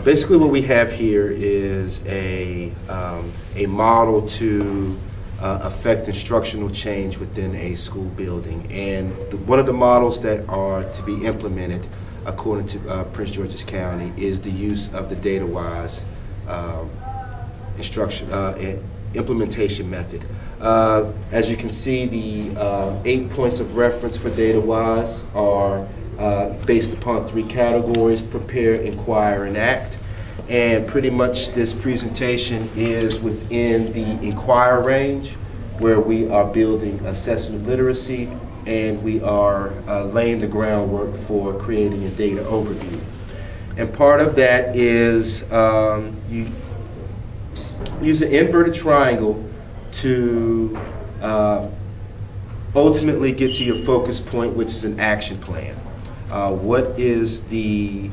Basically what we have here is a model to affect instructional change within a school building. And one of the models that are to be implemented according to Prince George's County is the use of the data-wise implementation method. As you can see, the 8 points of reference for data-wise are based upon 3 categories: prepare, inquire, and act. And pretty much this presentation is within the inquire range, where we are building assessment literacy and we are laying the groundwork for creating a data overview. And part of that is you use an inverted triangle to ultimately get to your focus point, which is an action plan. What is the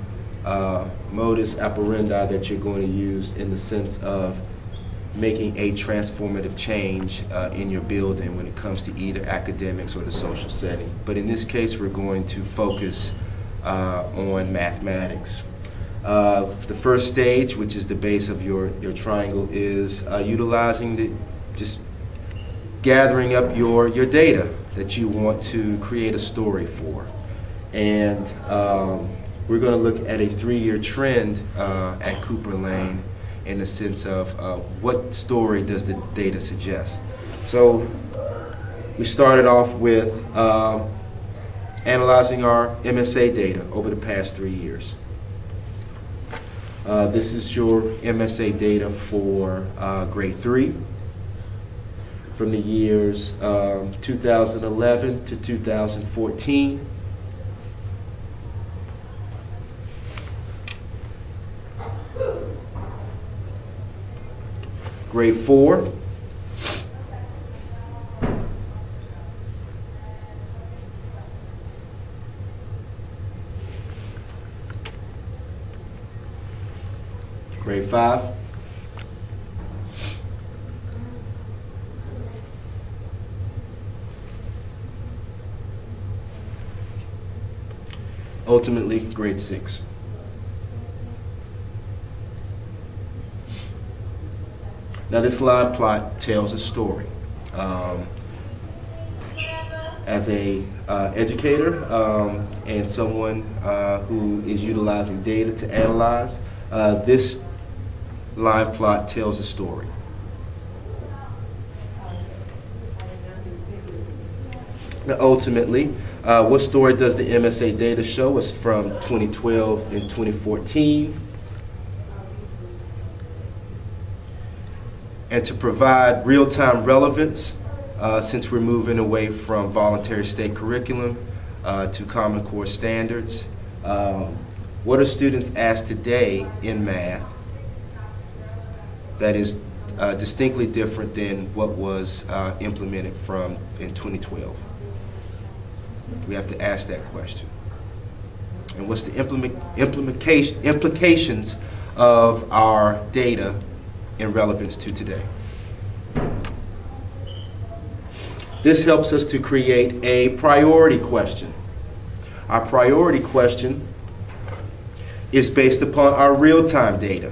modus operandi that you're going to use in the sense of making a transformative change in your building when it comes to either academics or the social setting? But in this case, we're going to focus on mathematics. The first stage, which is the base of your triangle, is utilizing just gathering up your data that you want to create a story for. And we're going to look at a 3-year trend at Cooper Lane in the sense of what story does the data suggest. So we started off with analyzing our MSA data over the past 3 years. This is your MSA data for grade 3 from the years 2011 to 2014. Grade 4. Grade 5. Ultimately, grade 6. Now this line plot tells a story. As a educator and someone who is utilizing data to analyze, this line plot tells a story. Now ultimately, what story does the MSA data show us from 2012 and 2014? And to provide real-time relevance, since we're moving away from voluntary state curriculum to Common Core standards, what are students asked today in math that is distinctly different than what was implemented in 2012? We have to ask that question. And what's the implications of our data in relevance to today? This helps us to create a priority question. Our priority question is based upon our real-time data.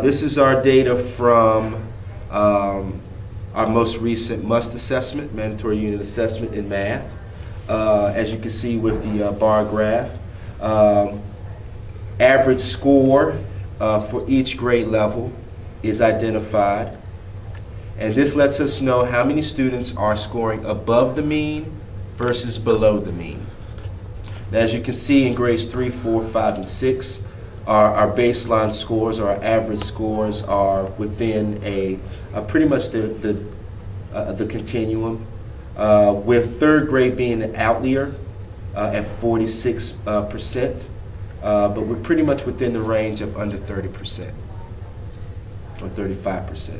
This is our data from our most recent MUST assessment, mandatory unit assessment in math. As you can see with the bar graph, average score for each grade level is identified, and this lets us know how many students are scoring above the mean versus below the mean. Now, as you can see in grades 3, 4, 5, and 6, our baseline scores, our average scores, are within pretty much the continuum, with 3rd grade being an outlier at 46%, but we're pretty much within the range of under 30%. Or 35%.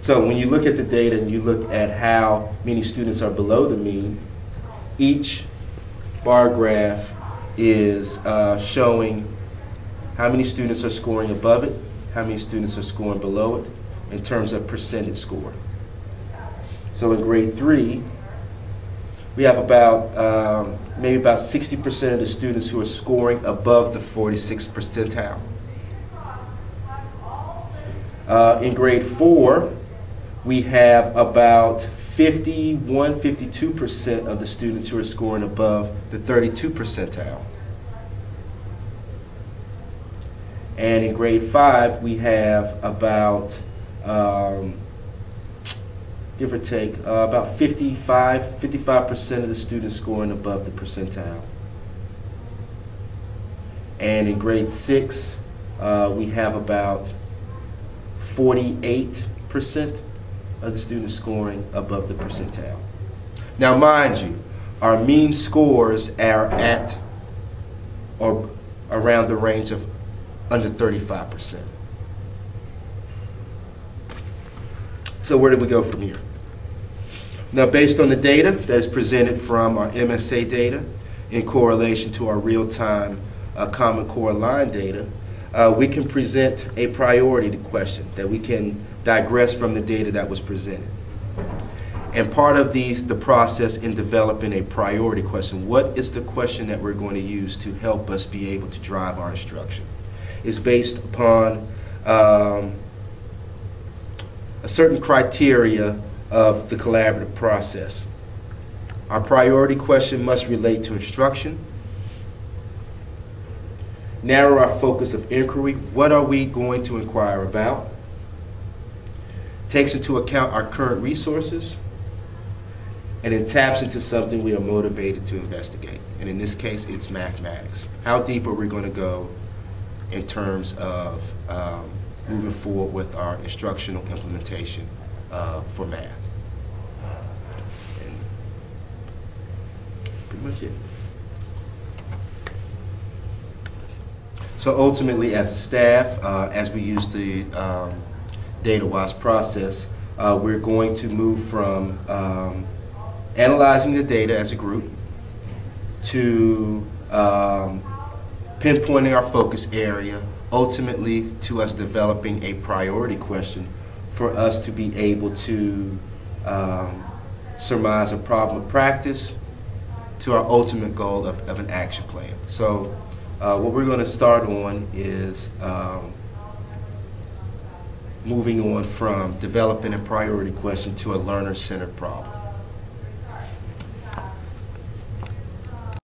So when you look at the data and you look at how many students are below the mean, each bar graph is showing how many students are scoring above it, how many students are scoring below it, in terms of percentage score. So in grade 3, we have about maybe about 60% of the students who are scoring above the 46th percentile. In grade 4, we have about 52% of the students who are scoring above the 32 percentile. And in grade 5, we have about, give or take, about 55% of the students scoring above the percentile. And in grade 6, we have about 48% of the students scoring above the percentile. Now, mind you, our mean scores are at or around the range of under 35%. So where do we go from here? Now, based on the data that is presented from our MSA data in correlation to our real-time Common Core line data, we can present a priority question that we can digress from the data that was presented. And part of the process in developing a priority question, what is the question that we're going to use to help us be able to drive our instruction, is based upon a certain criteria of the collaborative process. Our priority question must relate to instruction, narrow our focus of inquiry. What are we going to inquire about? Takes into account our current resources, and then taps into something we are motivated to investigate. And in this case, it's mathematics. How deep are we going to go in terms of moving forward with our instructional implementation for math? And that's pretty much it. So ultimately, as a staff, as we use the data-wise process, we're going to move from analyzing the data as a group to pinpointing our focus area, ultimately to us developing a priority question for us to be able to surmise a problem of practice to our ultimate goal of an action plan. So what we're going to start on is moving on from developing a priority question to a learner-centered problem.